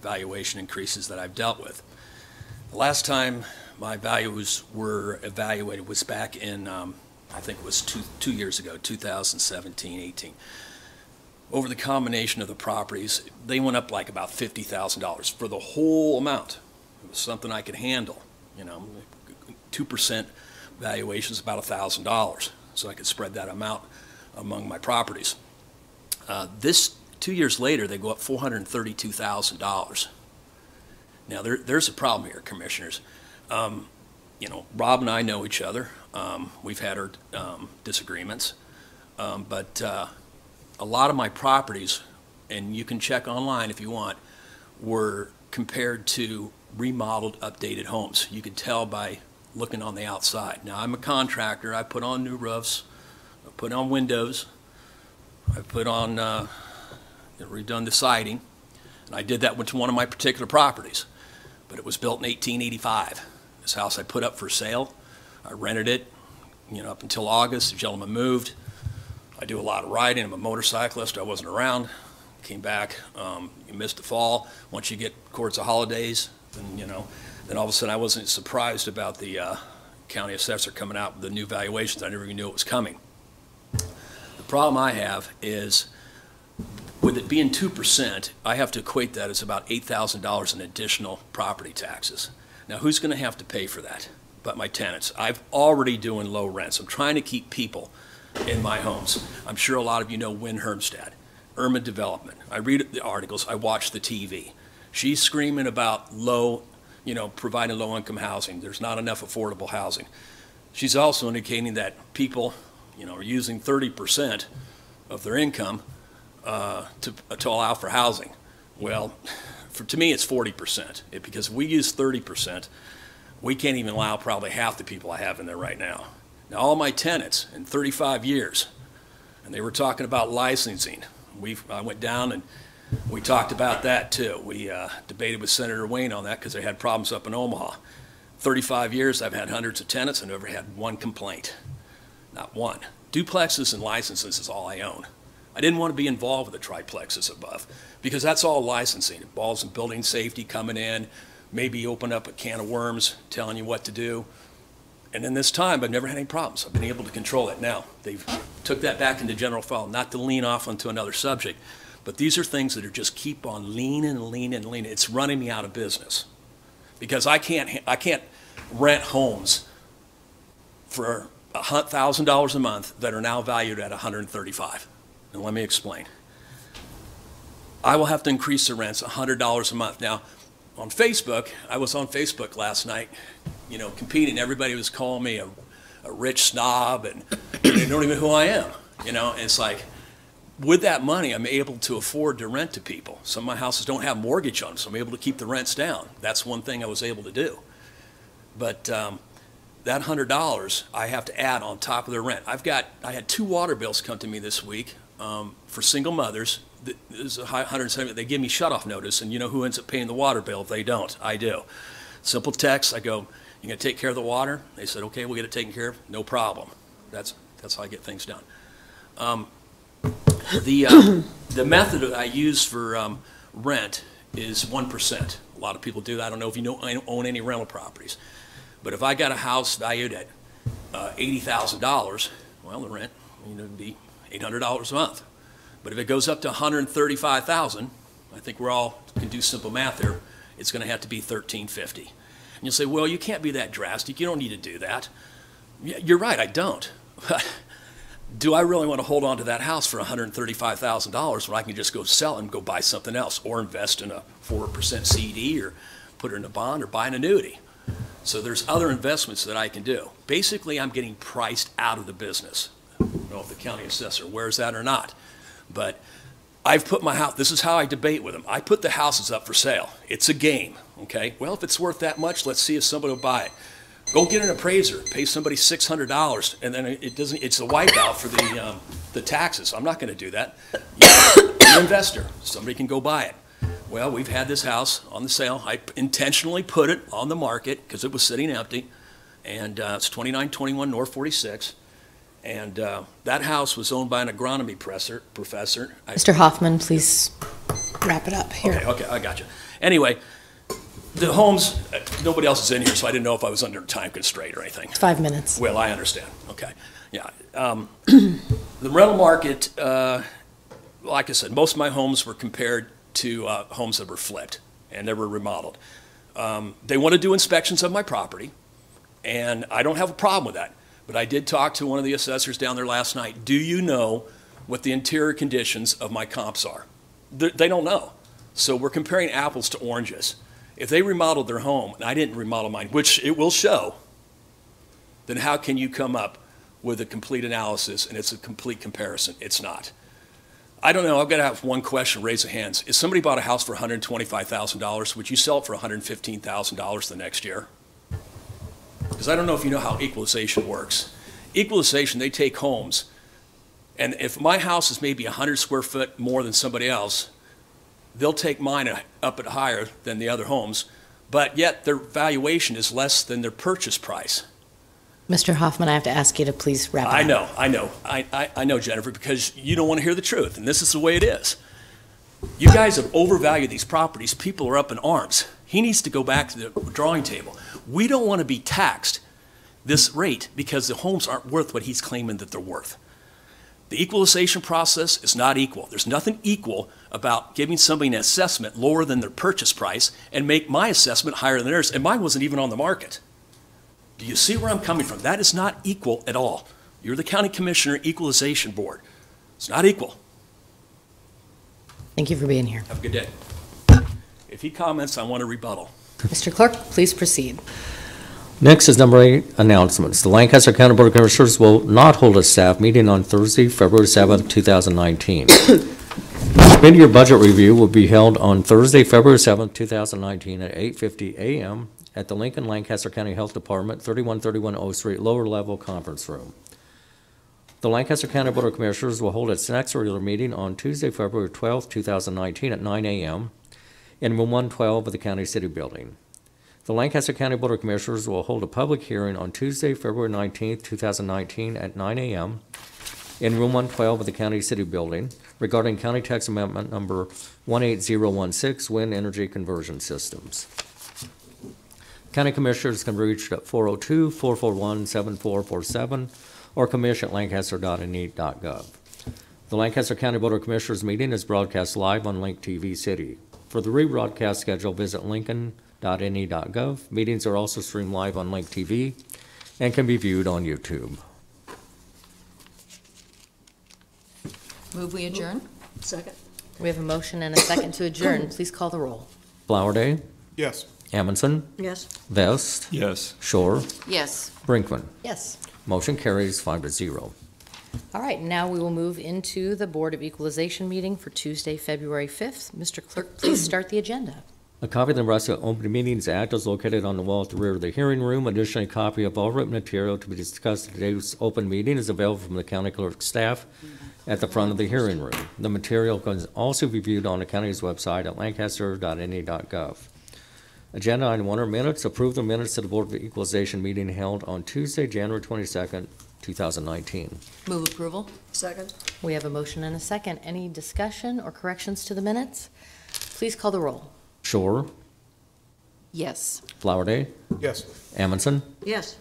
valuation increases that I've dealt with. The last time my values were evaluated was back in, I think it was two years ago, 2017-18. Over the combination of the properties, they went up like about $50,000 for the whole amount. It was something I could handle. 2% valuation is about $1,000, so I could spread that amount among my properties. This 2 years later, they go up $432,000. Now, there's a problem here, commissioners. Rob and I know each other. We've had our disagreements. But a lot of my properties, and you can check online if you want, were compared to remodeled, updated homes. You could tell by looking on the outside. Now, I'm a contractor. I put on new roofs. I put on windows. I put on, redone the siding. And I did that with one of my particular properties. But it was built in 1885. This house I put up for sale. I rented it, up until August. The gentleman moved. I do a lot of riding. I'm a motorcyclist. I wasn't around. Came back. You missed the fall. Once you get towards the holidays, then all of a sudden I wasn't surprised about the county assessor coming out with the new valuations. I never even knew it was coming. The problem I have is, with it being 2%, I have to equate that as about $8,000 in additional property taxes. Now, who's going to have to pay for that? But my tenants. I'm already doing low rents. I'm trying to keep people in my homes. I'm sure a lot of you know Wynn Hermstad, Irma Development. I read the articles. I watch the TV. She's screaming about providing low-income housing. There's not enough affordable housing. She's also indicating that people, are using 30% of their income to allow for housing. Well, to me, it's 40%. Because if we use 30%, we can't even allow probably half the people I have in there right now. Now, all my tenants in 35 years, and they were talking about licensing. I went down and we talked about that too. We debated with Senator Wayne on that because they had problems up in Omaha. 35 years, I've had hundreds of tenants and never had one complaint. Not one. Duplexes and licenses is all I own. I didn't want to be involved with the triplexes above because that's all licensing. It involves building safety coming in, maybe open up a can of worms telling you what to do. And in this time, I've never had any problems. I've been able to control it. Now, they've took that back into general file, not to lean off onto another subject, but these are things that are just keep on leaning and leaning and leaning. It's running me out of business because I can't rent homes for $1,000 a month that are now valued at $135. And let me explain. I will have to increase the rents $100 a month. Now, on Facebook, I was on Facebook last night, competing. Everybody was calling me a rich snob, and they don't even know who I am. And it's like, with that money, I'm able to afford to rent to people. Some of my houses don't have mortgage on them, so I'm able to keep the rents down. That's one thing I was able to do. But that $100 I have to add on top of their rent. I had 2 water bills come to me this week for single mothers. There's a 170. They give me shut-off notice, and you know who ends up paying the water bill if they don't? I do. Simple text. I go, "You gonna take care of the water?" They said, "Okay, we'll get it taken care of. No problem." That's how I get things done. The method that I use for rent is 1%. A lot of people do that. I don't know if you own any rental properties. But if I got a house valued at $80,000, well, the rent would be $800 a month. But if it goes up to $135,000, I think we all can do simple math there, it's going to have to be $1,350. And you'll say, well, you can't be that drastic. You don't need to do that. Yeah, you're right, I don't. Do I really want to hold on to that house for $135,000 when I can just go sell it and go buy something else or invest in a 4% CD or put it in a bond or buy an annuity? So there's other investments that I can do. Basically, I'm getting priced out of the business. I don't know if the county assessor wears that or not, but I've put my house, this is how I debate with them. I put the houses up for sale. It's a game, okay? Well, if it's worth that much, let's see if somebody will buy it. Go get an appraiser, pay somebody $600, and then it's a wipeout for the taxes. I'm not going to do that. You're an investor. Somebody can go buy it. Well, we've had this house on the sale. I intentionally put it on the market because it was sitting empty, and it's 2921 North 46. And that house was owned by an agronomy professor. Mr. Hoffman, please wrap it up here. Okay, I got you. Anyway, the homes, nobody else is in here, so I didn't know if I was under time constraint or anything. 5 minutes. Well, I understand. Okay. Yeah. The rental market, like I said, most of my homes were compared to homes that were flipped and they were remodeled. They want to do inspections of my property, and I don't have a problem with that. But I did talk to one of the assessors down there last night. Do you know what the interior conditions of my comps are? They don't know. So we're comparing apples to oranges. If they remodeled their home, and I didn't remodel mine, which it will show, then how can you come up with a complete analysis and it's a complete comparison? It's not. I don't know. I've got to have one question, raise of hands. If somebody bought a house for $125,000, would you sell it for $115,000 the next year? Because I don't know if you know how equalization works. Equalization, they take homes, and if my house is maybe 100 square foot more than somebody else, they'll take mine up at higher than the other homes, but yet their valuation is less than their purchase price. Mr. Hoffman, I have to ask you to please wrap it up. I know, Jennifer, because you don't want to hear the truth, and this is the way it is. You guys have overvalued these properties. People are up in arms. He needs to go back to the drawing table. We don't want to be taxed this rate because the homes aren't worth what he's claiming that they're worth. The equalization process is not equal. There's nothing equal about giving somebody an assessment lower than their purchase price and make my assessment higher than theirs, and mine wasn't even on the market. Do you see where I'm coming from? That is not equal at all. You're the county commissioner equalization board. It's not equal. Thank you for being here. Have a good day. If he comments, I want a rebuttal. Mr. Clerk, please proceed. Next is number 8, announcements. The Lancaster County Board of Commissioners will not hold a staff meeting on Thursday, February 7th, 2019. Mid-year budget review will be held on Thursday, February 7th, 2019 at 8:50 a.m. at the Lincoln Lancaster County Health Department, 3131 O Street, lower level conference room. The Lancaster County Board of Commissioners will hold its next regular meeting on Tuesday, February 12th, 2019 at 9 a.m. in room 112 of the County City Building. The Lancaster County Board of Commissioners will hold a public hearing on Tuesday, February 19th, 2019 at 9 a.m. in room 112 of the County City Building regarding County Tax Amendment number 18016, Wind Energy Conversion Systems. County Commissioners can be reached at 402-441-7447 or commission@lancaster.ne.gov. The Lancaster County Board of Commissioners meeting is broadcast live on Link TV City. For the rebroadcast schedule, visit lincoln.ne.gov. Meetings are also streamed live on Link TV and can be viewed on YouTube. Move we adjourn? Second. We have a motion and a second to adjourn. Please call the roll. Flowerday, Yes. Amundson, Yes. Vest, Yes. Shore, Yes. Brinkman. Yes. Motion carries 5-0. All right, now we will move into the Board of Equalization meeting for Tuesday, February 5th. Mr. Clerk, please start the agenda. A copy of the Nebraska Open Meetings Act is located on the wall at the rear of the hearing room. Additionally, a copy of all written material to be discussed at today's open meeting is available from the county clerk's staff at the front of the hearing room. The material can also be viewed on the county's website at lancaster.ne.gov. Agenda item 1 are minutes. Approve the minutes of the Board of Equalization meeting held on Tuesday, January 22nd, 2019. Move approval. Second. We have a motion and a second. Any discussion or corrections to the minutes? Please call the roll. Shore, Yes. Flowerday, Yes. Amundson, Yes.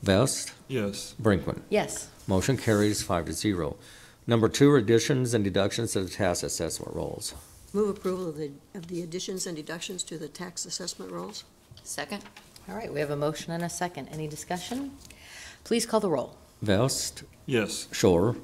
Vest, Yes. Brinkman. Yes. Motion carries 5-0. Number 2 are additions and deductions to the tax assessment rolls. Move approval of the additions and deductions to the tax assessment rolls. Second. All right, we have a motion and a second. Any discussion? Please call the roll. Vest, Yes. Shore,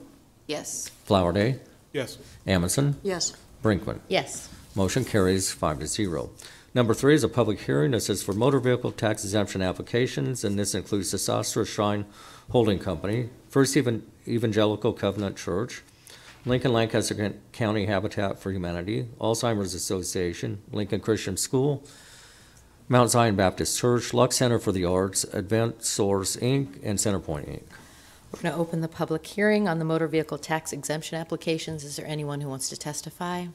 Yes. Flowerday, Yes. Amundson, Yes. Brinkman. Yes. Motion carries 5-0. Number 3 is a public hearing. This is for motor vehicle tax exemption applications, and this includes the Sostra Shrine Holding Company, First Evangelical Covenant Church, Lincoln Lancaster County Habitat for Humanity, Alzheimer's Association, Lincoln Christian School, Mount Zion Baptist Church, Lux Center for the Arts, Advent Source, Inc., and Centerpoint, Inc. We're going to open the public hearing on the motor vehicle tax exemption applications. Is there anyone who wants to testify?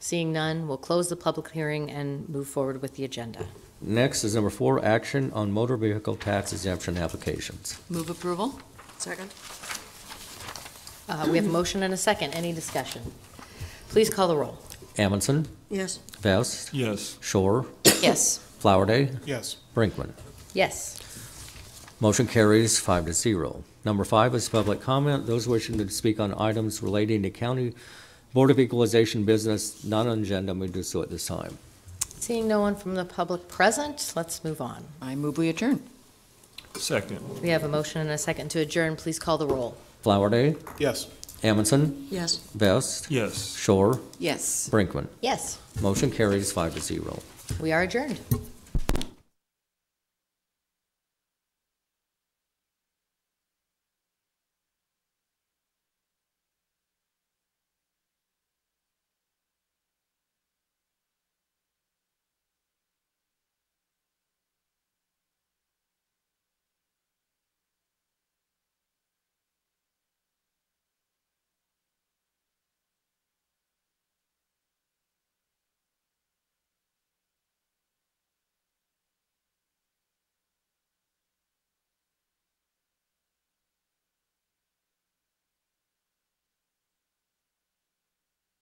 Seeing none, we'll close the public hearing and move forward with the agenda. Next is number 4, action on motor vehicle tax exemption applications. Move approval. Second. We have a motion and a second. Any discussion? Please call the roll. Amundson, Yes. Vest, Yes. Shore, Yes. Flowerday, Yes. Brinkman. Yes. Motion carries 5-0. Number 5 is public comment. Those wishing to speak on items relating to County Board of Equalization business not on agenda may do so at this time. Seeing no one from the public present, let's move on. I move we adjourn. Second. We have a motion and a second to adjourn. Please call the roll. Flowerday, Yes. Amundson, Yes. Vest, Yes. Shore, Yes. Brinkman. Yes. Motion carries 5-0. We are adjourned.